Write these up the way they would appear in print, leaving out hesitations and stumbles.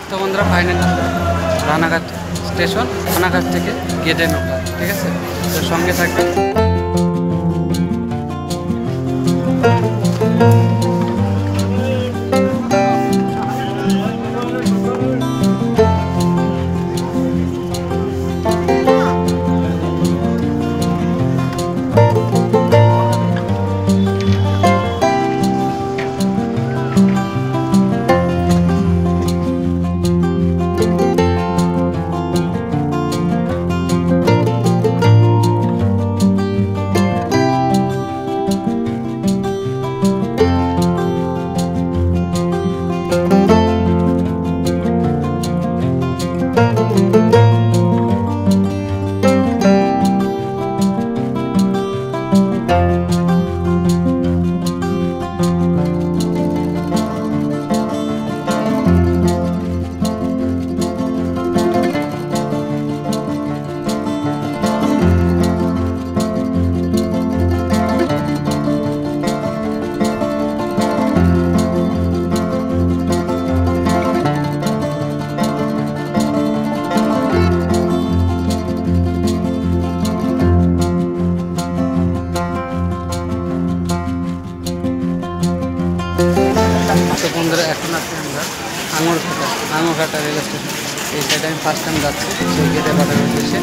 তো বন্ধুরা finally Ranaghat station, Ranaghat থেকে গেটে নৌকা, ঠিক আছে? তো সঙ্গে থাকবে। তো বন্ধুরা এখন আছি আমরা আঙুরঘাটা রেল স্টেশন। এই সাইডে আমি ফার্স্ট টাইম যাচ্ছি সেই গেটে বাজার উদ্দেশ্যে।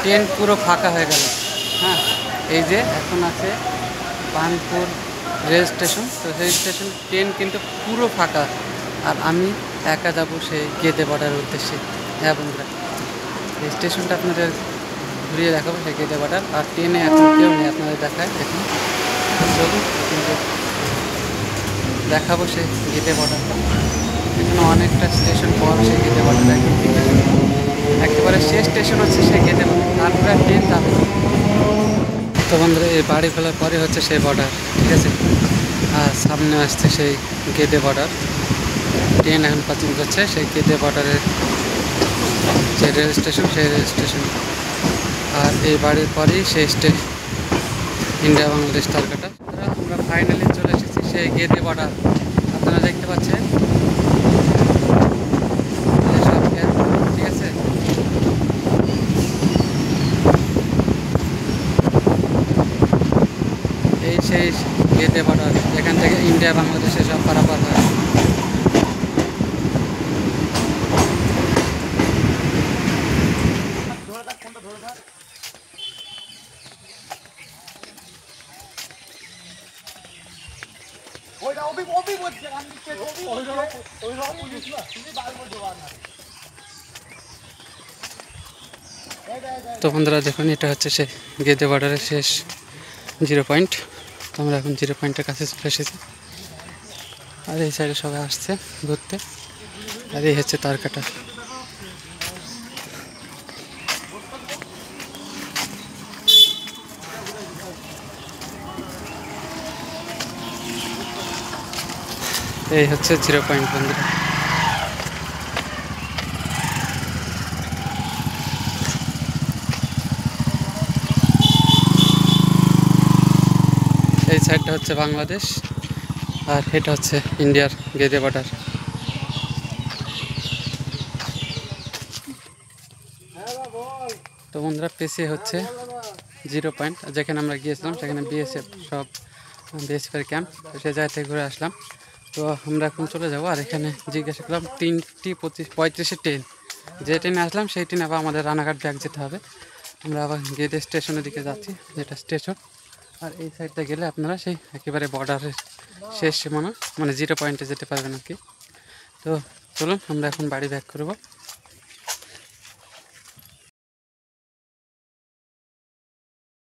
ট্রেন পুরো ফাঁকা হয়ে গেল। হ্যাঁ, এই যে এখন আছে বার্নপুর রেল স্টেশন। তো সেই স্টেশন ট্রেন কিন্তু পুরো ফাঁকা, আর আমি একা যাব সেই গেদে বাটার উদ্দেশ্যে। হ্যাঁ বন্ধুরা, এই স্টেশনটা আপনাদের ঘুরিয়ে দেখাবো, সেই গেদে বাটার। আর ট্রেনে এখন কেউ নেই, আপনাদের দেখায় দেখুন। চলুন কিন্তু দেখাবো সেই গেদে বাটারটা। এখানে অনেকটা স্টেশন পর সেই গেদে বাটার একেবারে শেষ স্টেশন হচ্ছে সেই গেদে বাটার, তারপরে ট্রেন যাবে। তো বন্ধুরা, এই বাড়ি ফেলার পরে হচ্ছে সেই বর্ডার, ঠিক আছে? আর সামনে আসছে সেই গেদে বর্ডার। ট্রেন এখন কোচিং করছে সেই গেদে বর্ডারের যে রেল স্টেশন, সেই রেল স্টেশন। আর এই বাড়ির পরেই সেই ইন্ডিয়া বাংলাদেশ তারকাটা। আমরা ফাইনালি চলে এসেছি সেই গেদে বর্ডার। আপনারা দেখতে পাচ্ছেন সব, ঠিক আছে? এই সেই গেদে বর্ডার, এখান থেকে ইন্ডিয়া বাংলাদেশে সব পারাপার হয়। তো বন্ধুরা দেখুন, এটা হচ্ছে সেই গেদে বর্ডারের শেষ 0 পয়েন্ট। তো আমরা এখন 0 পয়েন্টের কাছে চলে এসেছি। আর এই সাইডে সবাই আসছে ঘুরতে। আর এই হচ্ছে তারকাটা। এই হচ্ছে 0 পয়েন্ট বন্ধুরা। এই সাইডটা হচ্ছে বাংলাদেশ আর এটা হচ্ছে ইন্ডিয়ার গেদে বর্ডার। তো বন্ধুরা পেছে হচ্ছে 0 পয়েন্ট, যেখানে আমরা গিয়েছিলাম সেখানে বিএসএফ সব বিএসএফের ক্যাম্প, তো সে জায়গা থেকে ঘুরে আসলাম। তো আমরা এখন চলে যাবো। আর এখানে জিজ্ঞাসা করলাম 3:35 ট্রেন, যে ট্রেনে আসলাম সেই ট্রেনে আবার আমাদের রানাঘাট ব্যাক যেতে হবে। আমরা আবার গেদে স্টেশনের দিকে যাচ্ছি, যেটা স্টেশন। আর এই সাইডটা গেলে আপনারা সেই একেবারে বর্ডারের শেষ সীমানা মানে 0 পয়েন্টে যেতে পারবেন আর কি। তো চলুন আমরা এখন বাড়ি ব্যাক করবো।